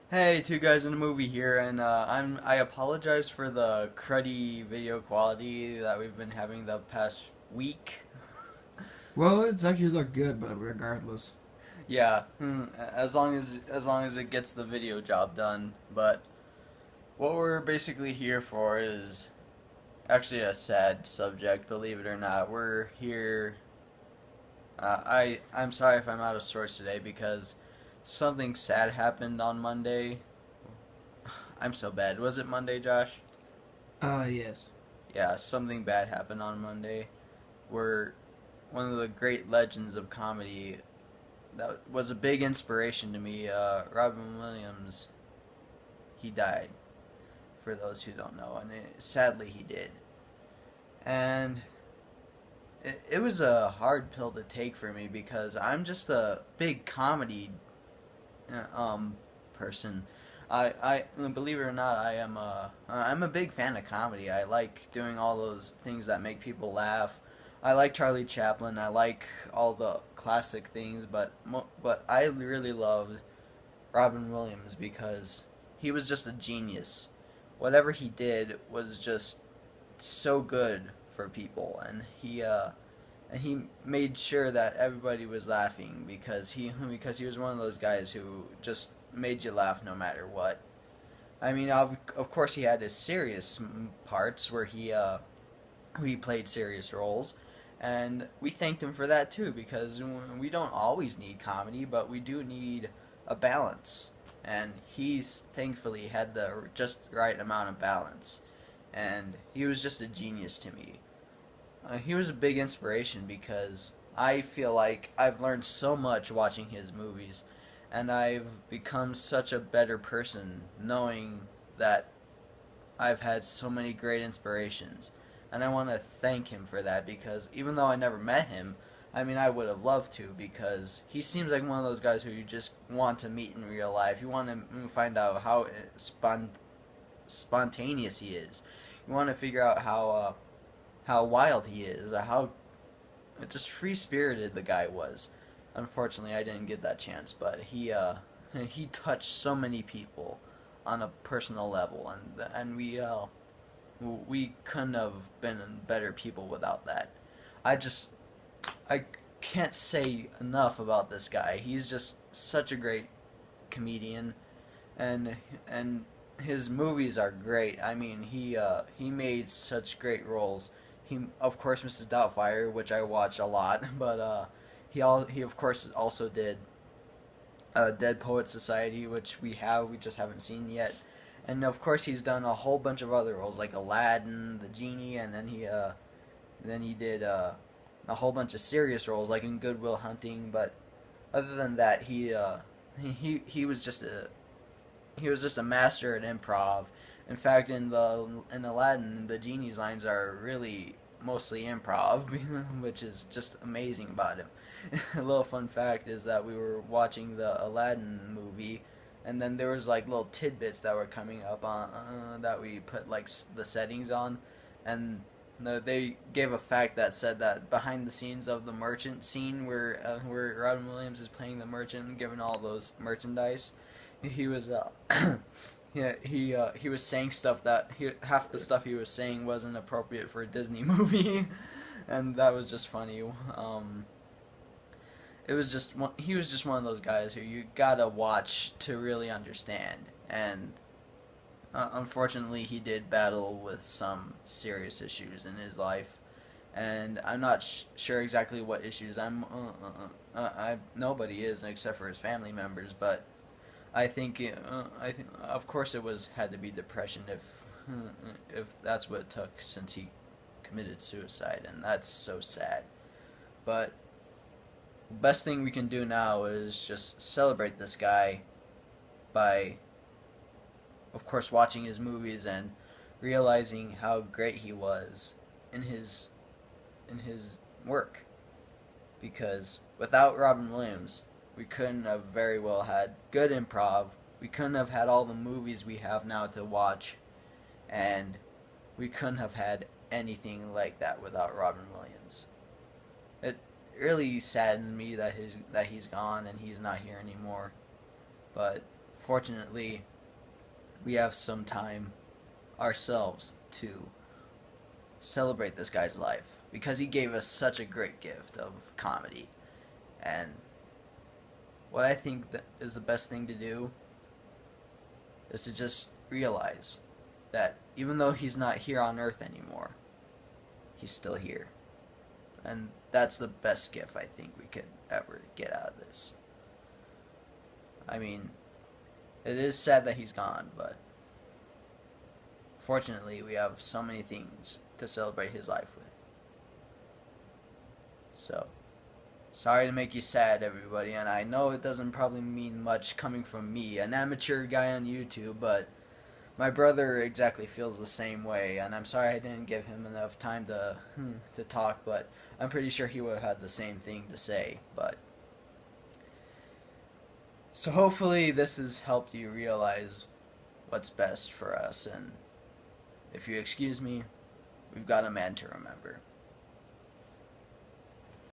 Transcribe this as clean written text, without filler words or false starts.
Hey, two guys in a movie here, and I apologize for the cruddy video quality that we've been having the past week. Well, it's actually looked good, but regardless. Yeah, as long as it gets the video job done. But what we're basically here for is actually a sad subject, believe it or not. We're here. I'm sorry if I'm out of sorts today because something sad happened on Monday. I'm so bad. Was it Monday, Josh? Yes. Yeah, something bad happened on Monday. Where one of the great legends of comedy that was a big inspiration to me, Robin Williams, he died, for those who don't know, and sadly he did. And it was a hard pill to take for me because I'm just a big comedy person. I believe it or not, I'm a big fan of comedy. I like doing all those things that make people laugh. I like Charlie Chaplin. I like all the classic things, but I really loved Robin Williams because he was just a genius. Whatever he did was just so good for people, and he made sure that everybody was laughing because he was one of those guys who just made you laugh no matter what. I mean, of course, he had his serious parts where he played serious roles, and we thanked him for that too because we don't always need comedy, but we do need a balance, and he's thankfully had the just right amount of balance, and he was just a genius to me. He was a big inspiration because I feel like I've learned so much watching his movies, and I've become such a better person knowing that I've had so many great inspirations. And I want to thank him for that because even though I never met him, I mean, I would have loved to because he seems like one of those guys who you just want to meet in real life. You want to find out how spontaneous he is. You want to figure out how wild he is, or how just free spirited the guy was. Unfortunately, I didn't get that chance, but he touched so many people on a personal level, and we couldn't have been better people without that. I just I can't say enough about this guy. He's just such a great comedian, and his movies are great. I mean, he made such great roles. He of course Mrs. Doubtfire, which I watch a lot, but he of course also did Dead Poet Society, which we just haven't seen yet. And of course he's done a whole bunch of other roles like Aladdin, the genie, and then he did a whole bunch of serious roles like in Good Will Hunting. But other than that, he was just a master at improv. In fact, in Aladdin, the genie's lines are really mostly improv, which is just amazing about him. A little fun fact is that we were watching the Aladdin movie, and then there was like little tidbits that were coming up on that we put like the settings on, and they gave a fact that said that behind the scenes of the merchant scene where Robin Williams is playing the merchant and giving all those merchandise, he was yeah, he was saying stuff that half the stuff he was saying wasn't appropriate for a Disney movie, and that was just funny. It was just he was just one of those guys who you gotta watch to really understand, and unfortunately he did battle with some serious issues in his life, and I'm not sure exactly what issues. I nobody is except for his family members, but I think of course it was had to be depression if that's what it took since he committed suicide, and that's so sad. But the best thing we can do now is just celebrate this guy by, of course, watching his movies and realizing how great he was in his work. Because without Robin Williams, we couldn't have very well had good improv. We couldn't have had all the movies we have now to watch, and we couldn't have had anything like that without Robin Williams. It really saddens me that he's gone and he's not here anymore. But fortunately, we have some time ourselves to celebrate this guy's life because he gave us such a great gift of comedy. And what I think that is the best thing to do is to just realize that even though he's not here on Earth anymore, he's still here. And that's the best gift I think we could ever get out of this. I mean, it is sad that he's gone, but fortunately we have so many things to celebrate his life with. So, sorry to make you sad, everybody, and I know it doesn't probably mean much coming from me, an amateur guy on YouTube, but my brother exactly feels the same way, and I'm sorry I didn't give him enough time to talk, but I'm pretty sure he would have had the same thing to say. But so hopefully this has helped you realize what's best for us, and if you excuse me, we've got a man to remember.